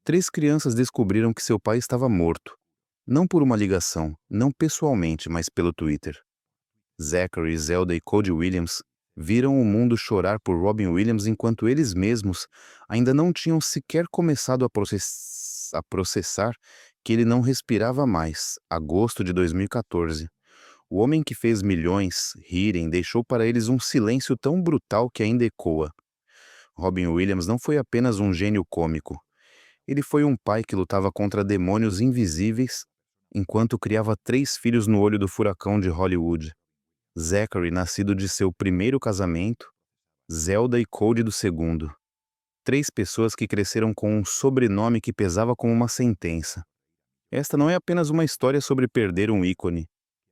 Três crianças descobriram que seu pai estava morto. Não por uma ligação, não pessoalmente, mas pelo Twitter. Zachary, Zelda e Cody Williams viram o mundo chorar por Robin Williams enquanto eles mesmos ainda não tinham sequer começado a processar que ele não respirava mais. Agosto de 2014. O homem que fez milhões rirem deixou para eles um silêncio tão brutal que ainda ecoa. Robin Williams não foi apenas um gênio cômico. Ele foi um pai que lutava contra demônios invisíveis enquanto criava três filhos no olho do furacão de Hollywood. Zachary, nascido de seu primeiro casamento, Zelda e Cody do segundo. Três pessoas que cresceram com um sobrenome que pesava como uma sentença. Esta não é apenas uma história sobre perder um ícone.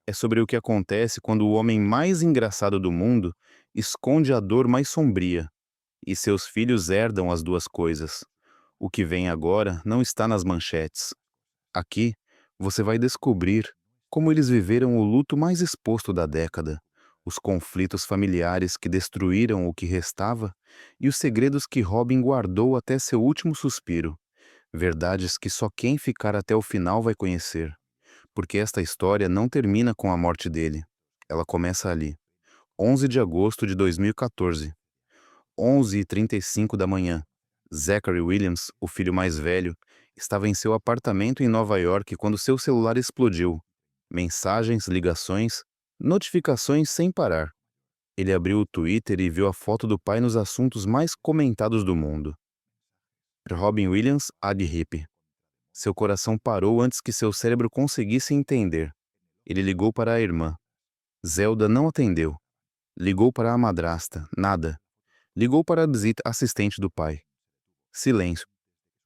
É sobre o que acontece quando o homem mais engraçado do mundo esconde a dor mais sombria, e seus filhos herdam as duas coisas. O que vem agora não está nas manchetes. Aqui, você vai descobrir como eles viveram o luto mais exposto da década, os conflitos familiares que destruíram o que restava e os segredos que Robin guardou até seu último suspiro. Verdades que só quem ficar até o final vai conhecer, porque esta história não termina com a morte dele. Ela começa ali, 11 de agosto de 2014, 11h35 da manhã. Zachary Williams, o filho mais velho, estava em seu apartamento em Nova York quando seu celular explodiu. Mensagens, ligações, notificações sem parar. Ele abriu o Twitter e viu a foto do pai nos assuntos mais comentados do mundo. Robin Williams ad hip. Seu coração parou antes que seu cérebro conseguisse entender. Ele ligou para a irmã. Zelda não atendeu. Ligou para a madrasta. Nada. Ligou para a assistente do pai. Silêncio.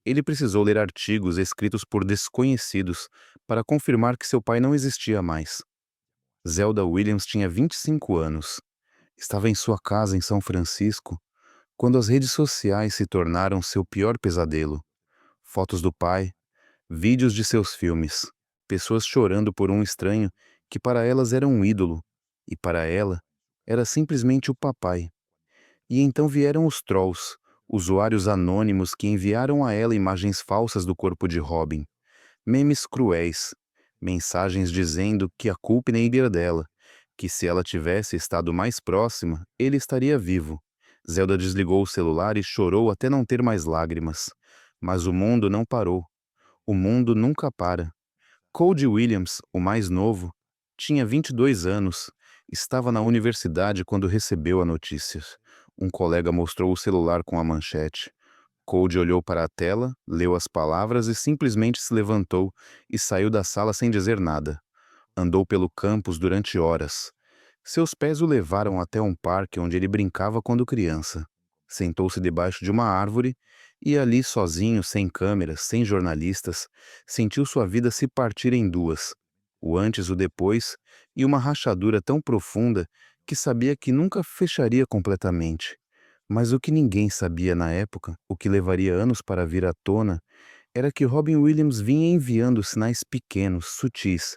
Ele precisou ler artigos escritos por desconhecidos para confirmar que seu pai não existia mais. Zelda Williams tinha 25 anos. Estava em sua casa em São Francisco quando as redes sociais se tornaram seu pior pesadelo. Fotos do pai, vídeos de seus filmes, pessoas chorando por um estranho que para elas era um ídolo e para ela era simplesmente o papai. E então vieram os trolls, usuários anônimos que enviaram a ela imagens falsas do corpo de Robin, memes cruéis, mensagens dizendo que a culpa iria dela, que se ela tivesse estado mais próxima, ele estaria vivo. Zelda desligou o celular e chorou até não ter mais lágrimas. Mas o mundo não parou. O mundo nunca para. Cody Williams, o mais novo, tinha 22 anos. Estava na universidade quando recebeu a notícia. Um colega mostrou o celular com a manchete. Cody olhou para a tela, leu as palavras e simplesmente se levantou e saiu da sala sem dizer nada. Andou pelo campus durante horas. Seus pés o levaram até um parque onde ele brincava quando criança. Sentou-se debaixo de uma árvore e ali, sozinho, sem câmeras, sem jornalistas, sentiu sua vida se partir em duas, o antes, o depois, e uma rachadura tão profunda que sabia que nunca fecharia completamente. Mas o que ninguém sabia na época, o que levaria anos para vir à tona, era que Robin Williams vinha enviando sinais pequenos, sutis,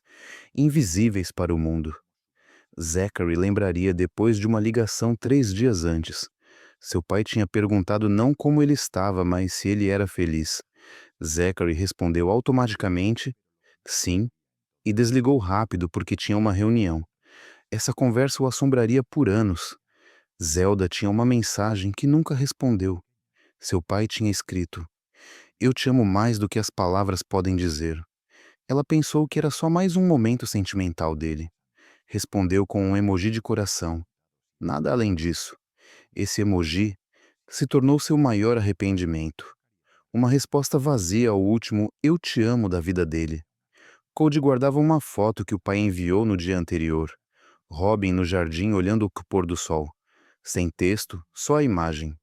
invisíveis para o mundo. Zachary lembraria depois de uma ligação 3 dias antes. Seu pai tinha perguntado não como ele estava, mas se ele era feliz. Zachary respondeu automaticamente, sim, e desligou rápido porque tinha uma reunião. Essa conversa o assombraria por anos. Zelda tinha uma mensagem que nunca respondeu. Seu pai tinha escrito: Eu te amo mais do que as palavras podem dizer. Ela pensou que era só mais um momento sentimental dele. Respondeu com um emoji de coração. Nada além disso. Esse emoji se tornou seu maior arrependimento. Uma resposta vazia ao último "eu te amo" da vida dele. Cody guardava uma foto que o pai enviou no dia anterior. Robin no jardim olhando o pôr do sol. Sem texto, só a imagem.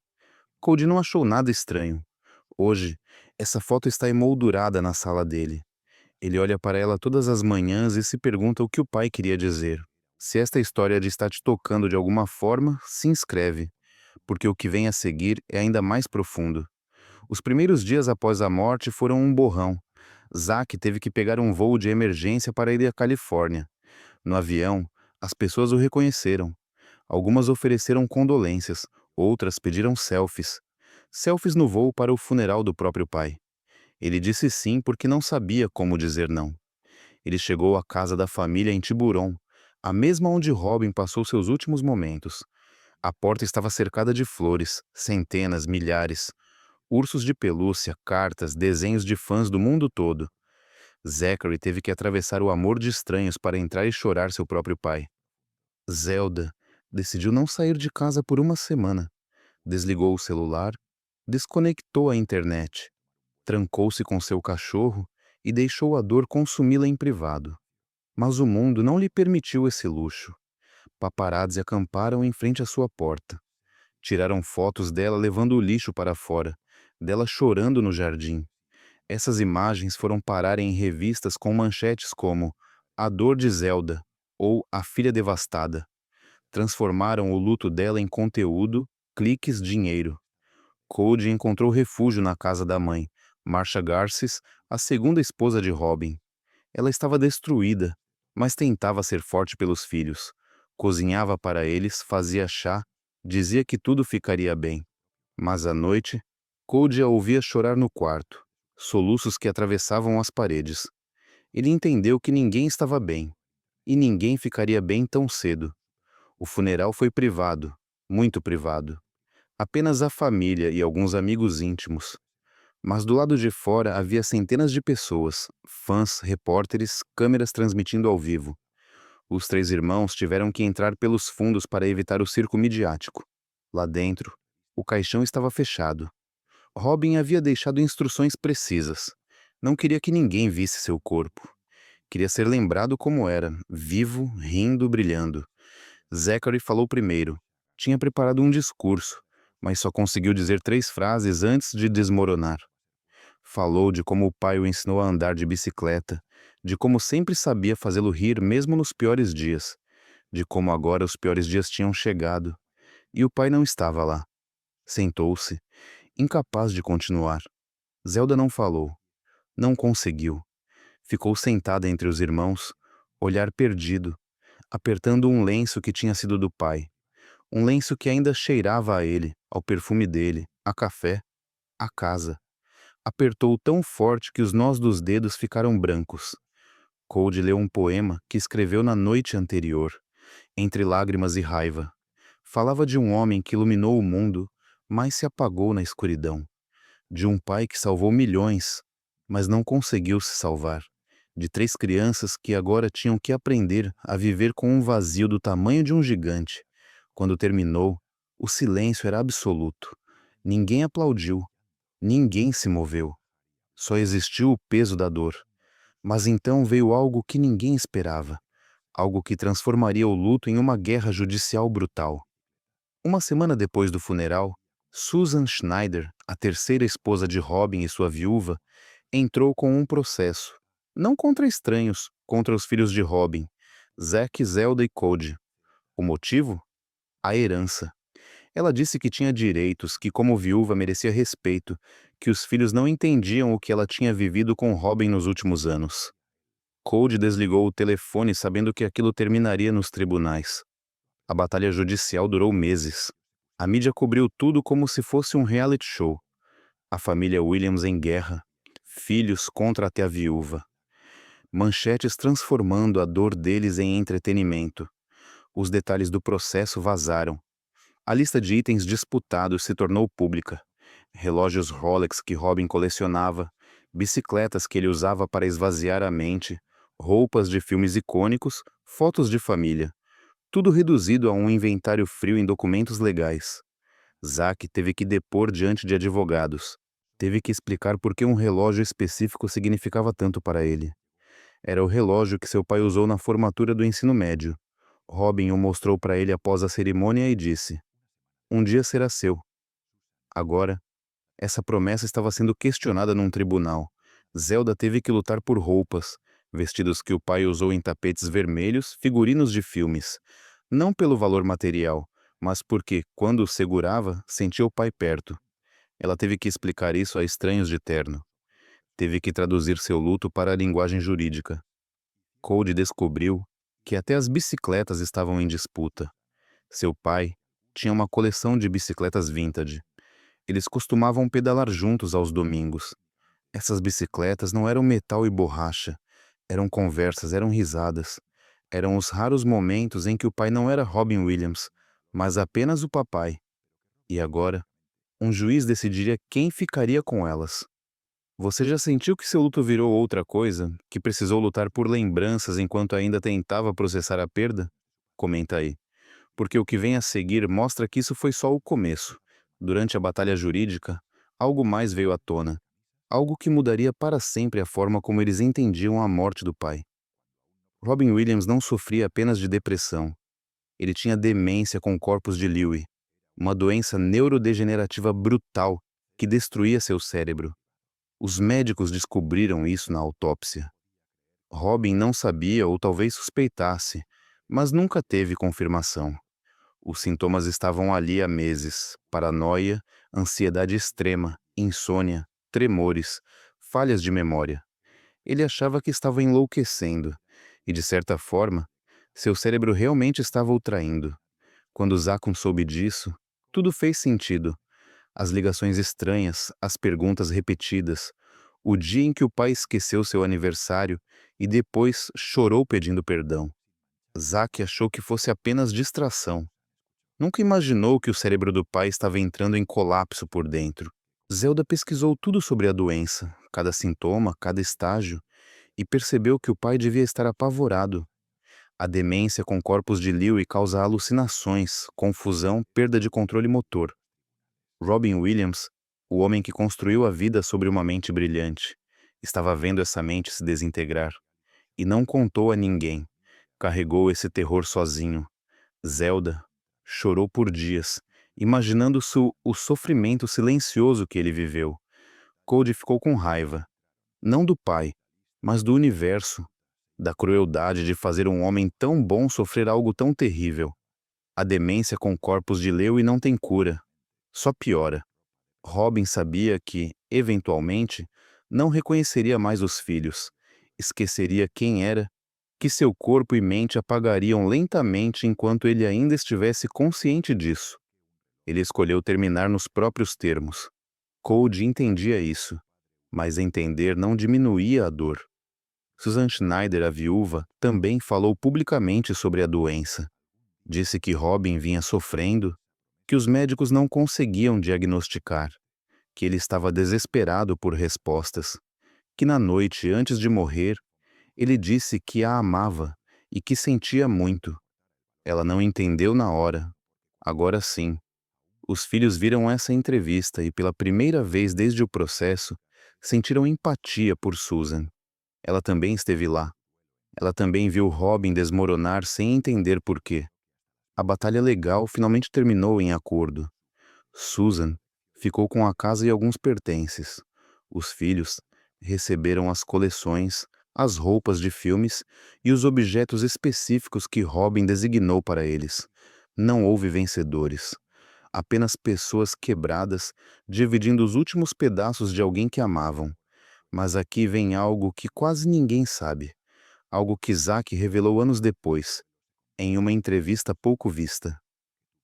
Cody não achou nada estranho. Hoje, essa foto está emoldurada na sala dele. Ele olha para ela todas as manhãs e se pergunta o que o pai queria dizer. Se esta história está te tocando de alguma forma, se inscreve, porque o que vem a seguir é ainda mais profundo. Os primeiros dias após a morte foram um borrão. Zack teve que pegar um voo de emergência para ir à Califórnia. No avião, as pessoas o reconheceram. Algumas ofereceram condolências, outras pediram selfies. Selfies no voo para o funeral do próprio pai. Ele disse sim porque não sabia como dizer não. Ele chegou à casa da família em Tiburon, a mesma onde Robin passou seus últimos momentos. A porta estava cercada de flores, centenas, milhares, ursos de pelúcia, cartas, desenhos de fãs do mundo todo. Zachary teve que atravessar o amor de estranhos para entrar e chorar seu próprio pai. Zelda decidiu não sair de casa por uma semana. Desligou o celular, desconectou a internet, trancou-se com seu cachorro e deixou a dor consumi-la em privado. Mas o mundo não lhe permitiu esse luxo. Paparazzi acamparam em frente à sua porta. Tiraram fotos dela levando o lixo para fora, dela chorando no jardim. Essas imagens foram parar em revistas com manchetes como A Dor de Zelda ou A Filha Devastada. Transformaram o luto dela em conteúdo, cliques, dinheiro. Cody encontrou refúgio na casa da mãe, Marcia Garces, a segunda esposa de Robin. Ela estava destruída, mas tentava ser forte pelos filhos. Cozinhava para eles, fazia chá, dizia que tudo ficaria bem. Mas à noite, Cody a ouvia chorar no quarto, soluços que atravessavam as paredes. Ele entendeu que ninguém estava bem, e ninguém ficaria bem tão cedo. O funeral foi privado, muito privado. Apenas a família e alguns amigos íntimos. Mas do lado de fora havia centenas de pessoas, fãs, repórteres, câmeras transmitindo ao vivo. Os três irmãos tiveram que entrar pelos fundos para evitar o circo midiático. Lá dentro, o caixão estava fechado. Robin havia deixado instruções precisas. Não queria que ninguém visse seu corpo. Queria ser lembrado como era, vivo, rindo, brilhando. Zachary falou primeiro. Tinha preparado um discurso, mas só conseguiu dizer 3 frases antes de desmoronar. Falou de como o pai o ensinou a andar de bicicleta, de como sempre sabia fazê-lo rir mesmo nos piores dias, de como agora os piores dias tinham chegado, e o pai não estava lá. Sentou-se, incapaz de continuar. Zelda não falou, não conseguiu. Ficou sentada entre os irmãos, olhar perdido, apertando um lenço que tinha sido do pai. Um lenço que ainda cheirava a ele, ao perfume dele, a café, a casa. Apertou tão forte que os nós dos dedos ficaram brancos. Cody leu um poema que escreveu na noite anterior, entre lágrimas e raiva. Falava de um homem que iluminou o mundo, mas se apagou na escuridão. De um pai que salvou milhões, mas não conseguiu se salvar. De 3 crianças que agora tinham que aprender a viver com um vazio do tamanho de um gigante. Quando terminou, o silêncio era absoluto. Ninguém aplaudiu. Ninguém se moveu. Só existiu o peso da dor. Mas então veio algo que ninguém esperava. Algo que transformaria o luto em uma guerra judicial brutal. Uma semana depois do funeral, Susan Schneider, a terceira esposa de Robin e sua viúva, entrou com um processo. Não contra estranhos, contra os filhos de Robin, Zack, Zelda e Cody. O motivo? A herança. Ela disse que tinha direitos, que como viúva merecia respeito, que os filhos não entendiam o que ela tinha vivido com Robin nos últimos anos. Cody desligou o telefone sabendo que aquilo terminaria nos tribunais. A batalha judicial durou meses. A mídia cobriu tudo como se fosse um reality show. A família Williams em guerra. Filhos contra até a viúva. Manchetes transformando a dor deles em entretenimento. Os detalhes do processo vazaram. A lista de itens disputados se tornou pública. Relógios Rolex que Robin colecionava, bicicletas que ele usava para esvaziar a mente, roupas de filmes icônicos, fotos de família. Tudo reduzido a um inventário frio em documentos legais. Zack teve que depor diante de advogados. Teve que explicar por que um relógio específico significava tanto para ele. Era o relógio que seu pai usou na formatura do ensino médio. Robin o mostrou para ele após a cerimônia e disse: "Um dia será seu." Agora, essa promessa estava sendo questionada num tribunal. Zelda teve que lutar por roupas, vestidos que o pai usou em tapetes vermelhos, figurinos de filmes. Não pelo valor material, mas porque, quando o segurava, sentia o pai perto. Ela teve que explicar isso a estranhos de terno. Teve que traduzir seu luto para a linguagem jurídica. Cody descobriu que até as bicicletas estavam em disputa. Seu pai tinha uma coleção de bicicletas vintage. Eles costumavam pedalar juntos aos domingos. Essas bicicletas não eram metal e borracha, eram conversas, eram risadas. Eram os raros momentos em que o pai não era Robin Williams, mas apenas o papai. E agora, um juiz decidiria quem ficaria com elas. Você já sentiu que seu luto virou outra coisa, que precisou lutar por lembranças enquanto ainda tentava processar a perda? Comenta aí, porque o que vem a seguir mostra que isso foi só o começo. Durante a batalha jurídica, algo mais veio à tona, algo que mudaria para sempre a forma como eles entendiam a morte do pai. Robin Williams não sofria apenas de depressão, ele tinha demência com corpos de Lewy, uma doença neurodegenerativa brutal que destruía seu cérebro. Os médicos descobriram isso na autópsia. Robin não sabia ou talvez suspeitasse, mas nunca teve confirmação. Os sintomas estavam ali há meses: paranoia, ansiedade extrema, insônia, tremores, falhas de memória. Ele achava que estava enlouquecendo, e de certa forma, seu cérebro realmente estava o traindo. Quando Zakun soube disso, tudo fez sentido. As ligações estranhas, as perguntas repetidas, o dia em que o pai esqueceu seu aniversário e depois chorou pedindo perdão. Zack achou que fosse apenas distração. Nunca imaginou que o cérebro do pai estava entrando em colapso por dentro. Zelda pesquisou tudo sobre a doença, cada sintoma, cada estágio, e percebeu que o pai devia estar apavorado. A demência com corpos de Lewy causa alucinações, confusão, perda de controle motor. Robin Williams, o homem que construiu a vida sobre uma mente brilhante, estava vendo essa mente se desintegrar. E não contou a ninguém. Carregou esse terror sozinho. Zelda chorou por dias, imaginando o sofrimento silencioso que ele viveu. Cody ficou com raiva, não do pai, mas do universo, da crueldade de fazer um homem tão bom sofrer algo tão terrível. A demência com corpos de Lewy não tem cura, só piora. Robin sabia que, eventualmente, não reconheceria mais os filhos, esqueceria quem era, que seu corpo e mente apagariam lentamente enquanto ele ainda estivesse consciente disso. Ele escolheu terminar nos próprios termos. Cody entendia isso, mas entender não diminuía a dor. Susan Schneider, a viúva, também falou publicamente sobre a doença. Disse que Robin vinha sofrendo, que os médicos não conseguiam diagnosticar, que ele estava desesperado por respostas, que na noite antes de morrer, ele disse que a amava e que sentia muito. Ela não entendeu na hora. Agora sim. Os filhos viram essa entrevista e, pela primeira vez desde o processo, sentiram empatia por Susan. Ela também esteve lá. Ela também viu Robin desmoronar sem entender por quê. A batalha legal finalmente terminou em acordo. Susan ficou com a casa e alguns pertences. Os filhos receberam as coleções, as roupas de filmes e os objetos específicos que Robin designou para eles. Não houve vencedores. Apenas pessoas quebradas, dividindo os últimos pedaços de alguém que amavam. Mas aqui vem algo que quase ninguém sabe. Algo que Zack revelou anos depois, em uma entrevista pouco vista.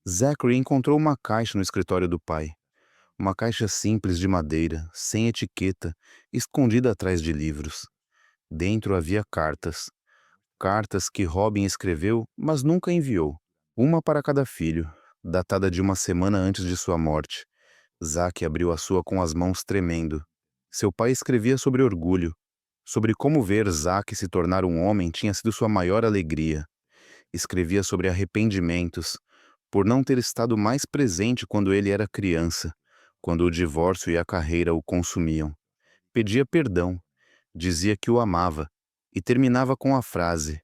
Zachary encontrou uma caixa no escritório do pai. Uma caixa simples de madeira, sem etiqueta, escondida atrás de livros. Dentro havia cartas. Cartas que Robin escreveu, mas nunca enviou. Uma para cada filho, datada de uma semana antes de sua morte. Zack abriu a sua com as mãos tremendo. Seu pai escrevia sobre orgulho, sobre como ver Zack se tornar um homem tinha sido sua maior alegria. Escrevia sobre arrependimentos, por não ter estado mais presente quando ele era criança, quando o divórcio e a carreira o consumiam. Pedia perdão, dizia que o amava, e terminava com a frase: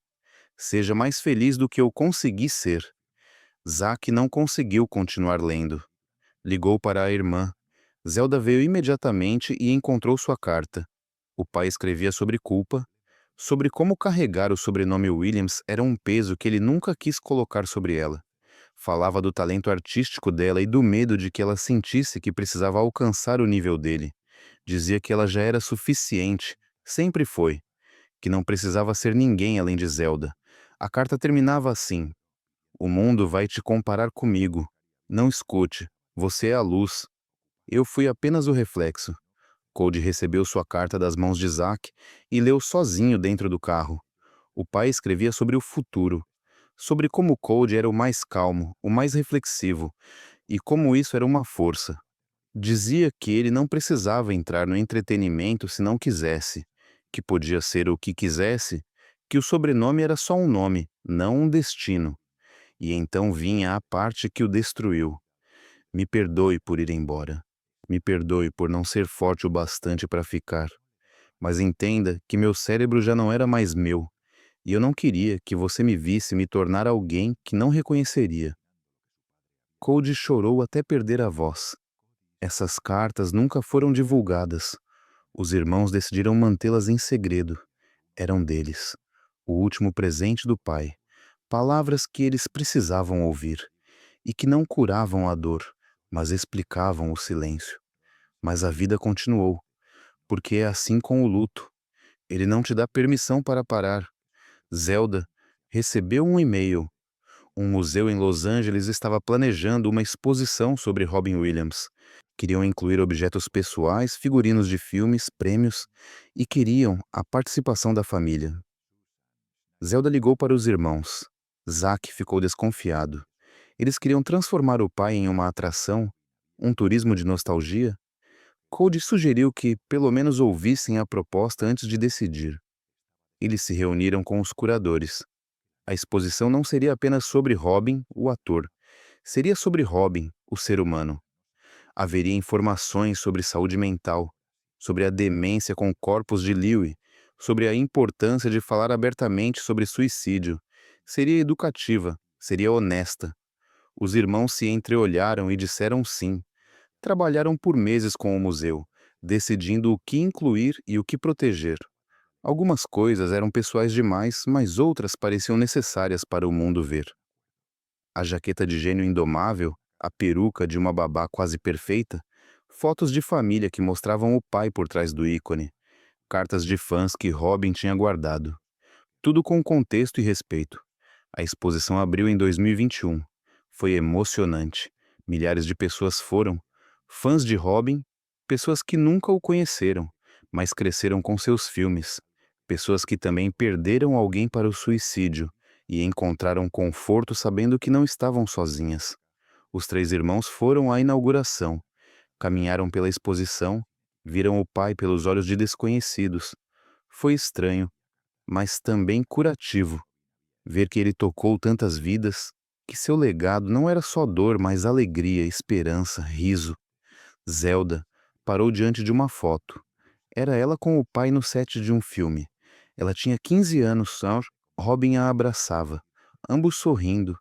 "Seja mais feliz do que eu consegui ser." Zack não conseguiu continuar lendo. Ligou para a irmã. Zelda veio imediatamente e encontrou sua carta. O pai escrevia sobre culpa, sobre como carregar o sobrenome Williams era um peso que ele nunca quis colocar sobre ela. Falava do talento artístico dela e do medo de que ela sentisse que precisava alcançar o nível dele. Dizia que ela já era suficiente, sempre foi, que não precisava ser ninguém além de Zelda. A carta terminava assim: "O mundo vai te comparar comigo. Não escute. Você é a luz. Eu fui apenas o reflexo." Cody recebeu sua carta das mãos de Zack e leu sozinho dentro do carro. O pai escrevia sobre o futuro, sobre como Cody era o mais calmo, o mais reflexivo, e como isso era uma força. Dizia que ele não precisava entrar no entretenimento se não quisesse, que podia ser o que quisesse, que o sobrenome era só um nome, não um destino. E então vinha a parte que o destruiu. Me perdoe por ir embora. Me perdoe por não ser forte o bastante para ficar. Mas entenda que meu cérebro já não era mais meu, e eu não queria que você me visse me tornar alguém que não reconheceria. Cody chorou até perder a voz. Essas cartas nunca foram divulgadas. Os irmãos decidiram mantê-las em segredo. Eram deles. O último presente do pai. Palavras que eles precisavam ouvir. E que não curavam a dor, mas explicavam o silêncio. Mas a vida continuou. Porque é assim com o luto. Ele não te dá permissão para parar. Zelda recebeu um e-mail. Um museu em Los Angeles estava planejando uma exposição sobre Robin Williams. Queriam incluir objetos pessoais, figurinos de filmes, prêmios e queriam a participação da família. Zelda ligou para os irmãos. Zack ficou desconfiado. Eles queriam transformar o pai em uma atração, um turismo de nostalgia. Cody sugeriu que pelo menos ouvissem a proposta antes de decidir. Eles se reuniram com os curadores. A exposição não seria apenas sobre Robin, o ator. Seria sobre Robin, o ser humano. Haveria informações sobre saúde mental, sobre a demência com corpos de Lewy, sobre a importância de falar abertamente sobre suicídio. Seria educativa, seria honesta. Os irmãos se entreolharam e disseram sim. Trabalharam por meses com o museu, decidindo o que incluir e o que proteger. Algumas coisas eram pessoais demais, mas outras pareciam necessárias para o mundo ver. A jaqueta de gênio indomável, a peruca de uma babá quase perfeita, fotos de família que mostravam o pai por trás do ícone, cartas de fãs que Robin tinha guardado. Tudo com contexto e respeito. A exposição abriu em 2021. Foi emocionante. Milhares de pessoas foram, fãs de Robin, pessoas que nunca o conheceram, mas cresceram com seus filmes, pessoas que também perderam alguém para o suicídio e encontraram conforto sabendo que não estavam sozinhas. Os três irmãos foram à inauguração, caminharam pela exposição, viram o pai pelos olhos de desconhecidos. Foi estranho, mas também curativo, ver que ele tocou tantas vidas, que seu legado não era só dor, mas alegria, esperança, riso. Zelda parou diante de uma foto. Era ela com o pai no set de um filme. Ela tinha 15 anos, Robin a abraçava, ambos sorrindo.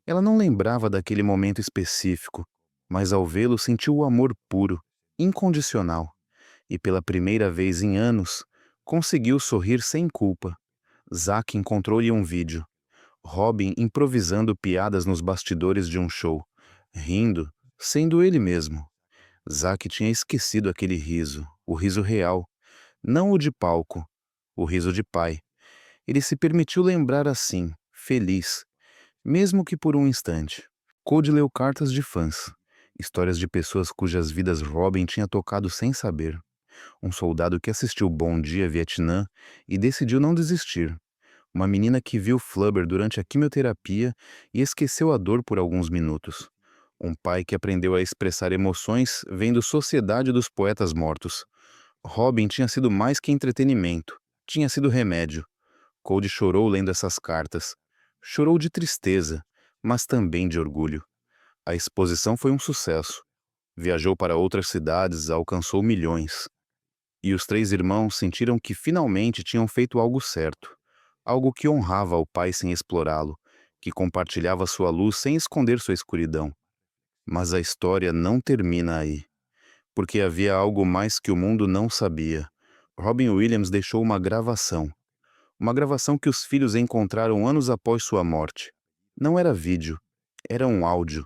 Ela não lembrava daquele momento específico, mas ao vê-lo sentiu o amor puro, incondicional. E pela primeira vez em anos, conseguiu sorrir sem culpa. Zack encontrou-lhe um vídeo. Robin improvisando piadas nos bastidores de um show, rindo, sendo ele mesmo. Zack tinha esquecido aquele riso, o riso real, não o de palco, o riso de pai. Ele se permitiu lembrar assim, feliz, mesmo que por um instante. Cody leu cartas de fãs, histórias de pessoas cujas vidas Robin tinha tocado sem saber. Um soldado que assistiu Bom Dia Vietnã e decidiu não desistir. Uma menina que viu Flubber durante a quimioterapia e esqueceu a dor por alguns minutos. Um pai que aprendeu a expressar emoções vendo Sociedade dos Poetas Mortos. Robin tinha sido mais que entretenimento, tinha sido remédio. Cody chorou lendo essas cartas. Chorou de tristeza, mas também de orgulho. A exposição foi um sucesso. Viajou para outras cidades, alcançou milhões. E os três irmãos sentiram que finalmente tinham feito algo certo. Algo que honrava o pai sem explorá-lo, que compartilhava sua luz sem esconder sua escuridão. Mas a história não termina aí. Porque havia algo mais que o mundo não sabia. Robin Williams deixou uma gravação. Uma gravação que os filhos encontraram anos após sua morte. Não era vídeo, era um áudio.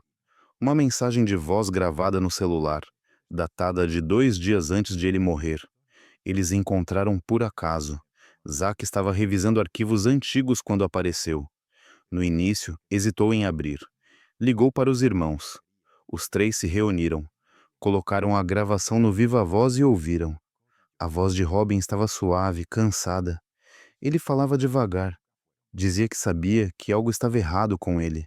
Uma mensagem de voz gravada no celular, datada de 2 dias antes de ele morrer. Eles encontraram por acaso. Zack estava revisando arquivos antigos quando apareceu. No início, hesitou em abrir. Ligou para os irmãos. Os três se reuniram. Colocaram a gravação no viva-voz e ouviram. A voz de Robin estava suave, cansada. Ele falava devagar. Dizia que sabia que algo estava errado com ele,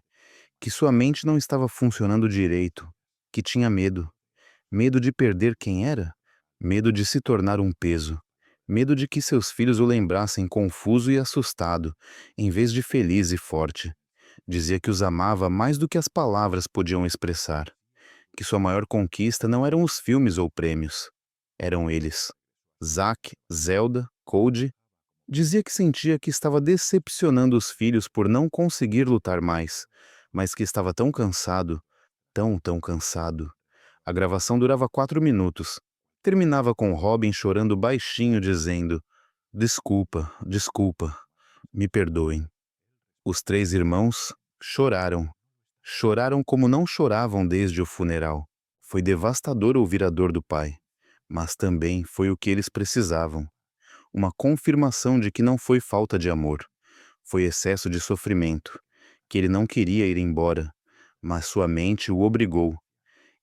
que sua mente não estava funcionando direito, que tinha medo. Medo de perder quem era? Medo de se tornar um peso. Medo de que seus filhos o lembrassem confuso e assustado, em vez de feliz e forte. Dizia que os amava mais do que as palavras podiam expressar. Que sua maior conquista não eram os filmes ou prêmios. Eram eles. Zack, Zelda, Cody. Dizia que sentia que estava decepcionando os filhos por não conseguir lutar mais, mas que estava tão cansado, tão cansado. A gravação durava 4 minutos. Terminava com Robin chorando baixinho, dizendo: Desculpa, desculpa, me perdoem. Os 3 irmãos choraram. Choraram como não choravam desde o funeral. Foi devastador ouvir a dor do pai, mas também foi o que eles precisavam. Uma confirmação de que não foi falta de amor, foi excesso de sofrimento, que ele não queria ir embora, mas sua mente o obrigou.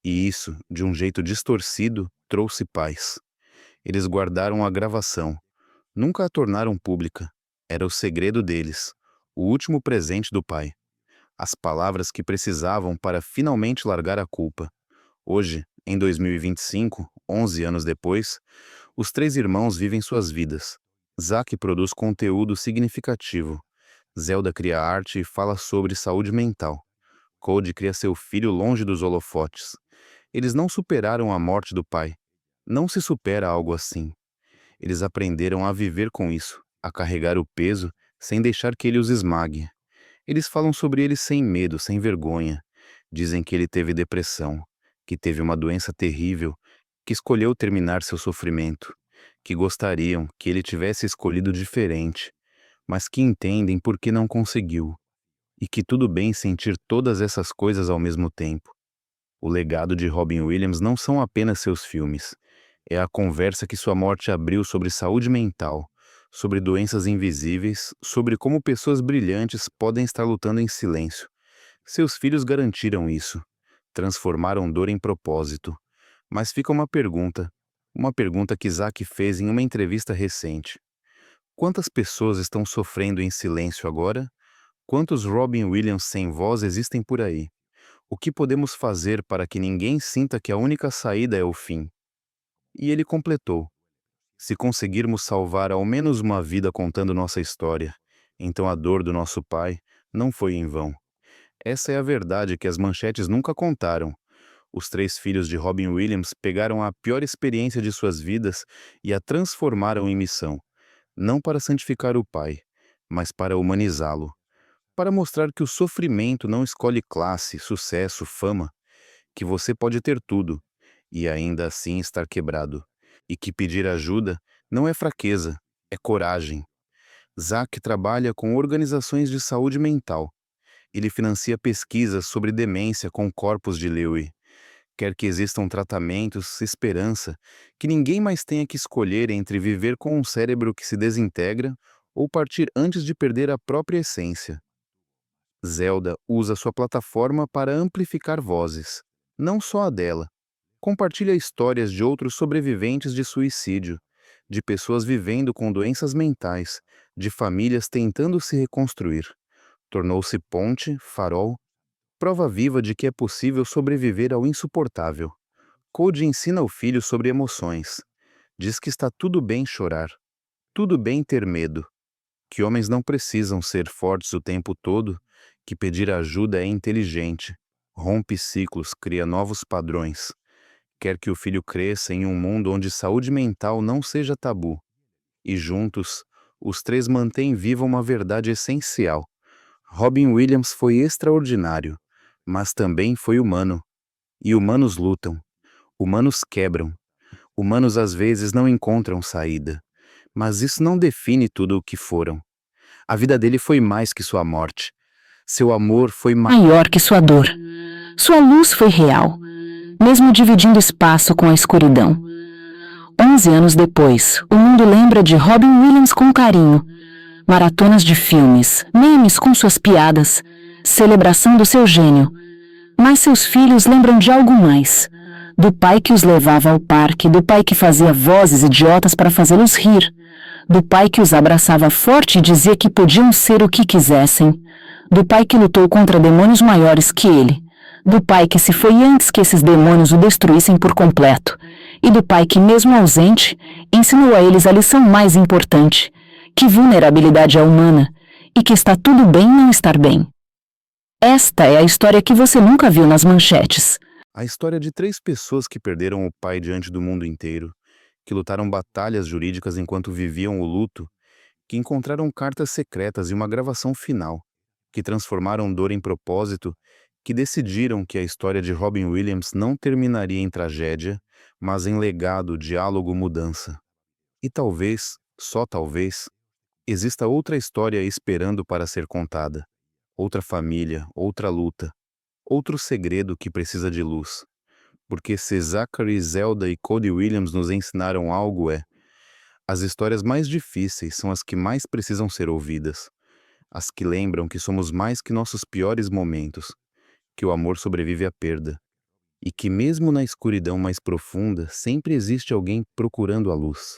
E isso, de um jeito distorcido, trouxe paz. Eles guardaram a gravação. Nunca a tornaram pública. Era o segredo deles, o último presente do pai. As palavras que precisavam para finalmente largar a culpa. Hoje, em 2025, 11 anos depois, os 3 irmãos vivem suas vidas. Zack produz conteúdo significativo. Zelda cria arte e fala sobre saúde mental. Cody cria seu filho longe dos holofotes. Eles não superaram a morte do pai. Não se supera algo assim. Eles aprenderam a viver com isso, a carregar o peso sem deixar que ele os esmague. Eles falam sobre ele sem medo, sem vergonha. Dizem que ele teve depressão, que teve uma doença terrível, que escolheu terminar seu sofrimento, que gostariam que ele tivesse escolhido diferente, mas que entendem por que não conseguiu, e que tudo bem sentir todas essas coisas ao mesmo tempo. O legado de Robin Williams não são apenas seus filmes. É a conversa que sua morte abriu sobre saúde mental, sobre doenças invisíveis, sobre como pessoas brilhantes podem estar lutando em silêncio. Seus filhos garantiram isso. Transformaram dor em propósito. Mas fica uma pergunta que Zack fez em uma entrevista recente. Quantas pessoas estão sofrendo em silêncio agora? Quantos Robin Williams sem voz existem por aí? O que podemos fazer para que ninguém sinta que a única saída é o fim? E ele completou: se conseguirmos salvar ao menos uma vida contando nossa história, então a dor do nosso pai não foi em vão. Essa é a verdade que as manchetes nunca contaram. Os 3 filhos de Robin Williams pegaram a pior experiência de suas vidas e a transformaram em missão, não para santificar o pai, mas para humanizá-lo. Para mostrar que o sofrimento não escolhe classe, sucesso, fama, que você pode ter tudo e ainda assim estar quebrado, e que pedir ajuda não é fraqueza, é coragem. Zack trabalha com organizações de saúde mental. Ele financia pesquisas sobre demência com corpos de Lewy. Quer que existam tratamentos, esperança, que ninguém mais tenha que escolher entre viver com um cérebro que se desintegra ou partir antes de perder a própria essência. Zelda usa sua plataforma para amplificar vozes, não só a dela. Compartilha histórias de outros sobreviventes de suicídio, de pessoas vivendo com doenças mentais, de famílias tentando se reconstruir. Tornou-se ponte, farol, prova viva de que é possível sobreviver ao insuportável. Cody ensina o filho sobre emoções. Diz que está tudo bem chorar, tudo bem ter medo, que homens não precisam ser fortes o tempo todo, que pedir ajuda é inteligente, rompe ciclos, cria novos padrões. Quer que o filho cresça em um mundo onde saúde mental não seja tabu. E juntos, os 3 mantêm viva uma verdade essencial. Robin Williams foi extraordinário, mas também foi humano. E humanos lutam. Humanos quebram. Humanos às vezes não encontram saída. Mas isso não define tudo o que foram. A vida dele foi mais que sua morte. Seu amor foi maior que sua dor. Sua luz foi real, mesmo dividindo espaço com a escuridão. 11 anos depois, o mundo lembra de Robin Williams com carinho. Maratonas de filmes, memes com suas piadas, celebração do seu gênio. Mas seus filhos lembram de algo mais. Do pai que os levava ao parque, do pai que fazia vozes idiotas para fazê-los rir, do pai que os abraçava forte e dizia que podiam ser o que quisessem, do pai que lutou contra demônios maiores que ele, do pai que se foi antes que esses demônios o destruíssem por completo, e do pai que, mesmo ausente, ensinou a eles a lição mais importante, que vulnerabilidade é humana, e que está tudo bem não estar bem. Esta é a história que você nunca viu nas manchetes. A história de 3 pessoas que perderam o pai diante do mundo inteiro, que lutaram batalhas jurídicas enquanto viviam o luto, que encontraram cartas secretas e uma gravação final, que transformaram dor em propósito, que decidiram que a história de Robin Williams não terminaria em tragédia, mas em legado, diálogo, mudança. E talvez, só talvez, exista outra história esperando para ser contada. Outra família, outra luta, outro segredo que precisa de luz. Porque se Zachary, Zelda e Cody Williams nos ensinaram algo as histórias mais difíceis são as que mais precisam ser ouvidas. As que lembram que somos mais que nossos piores momentos, que o amor sobrevive à perda, e que mesmo na escuridão mais profunda sempre existe alguém procurando a luz.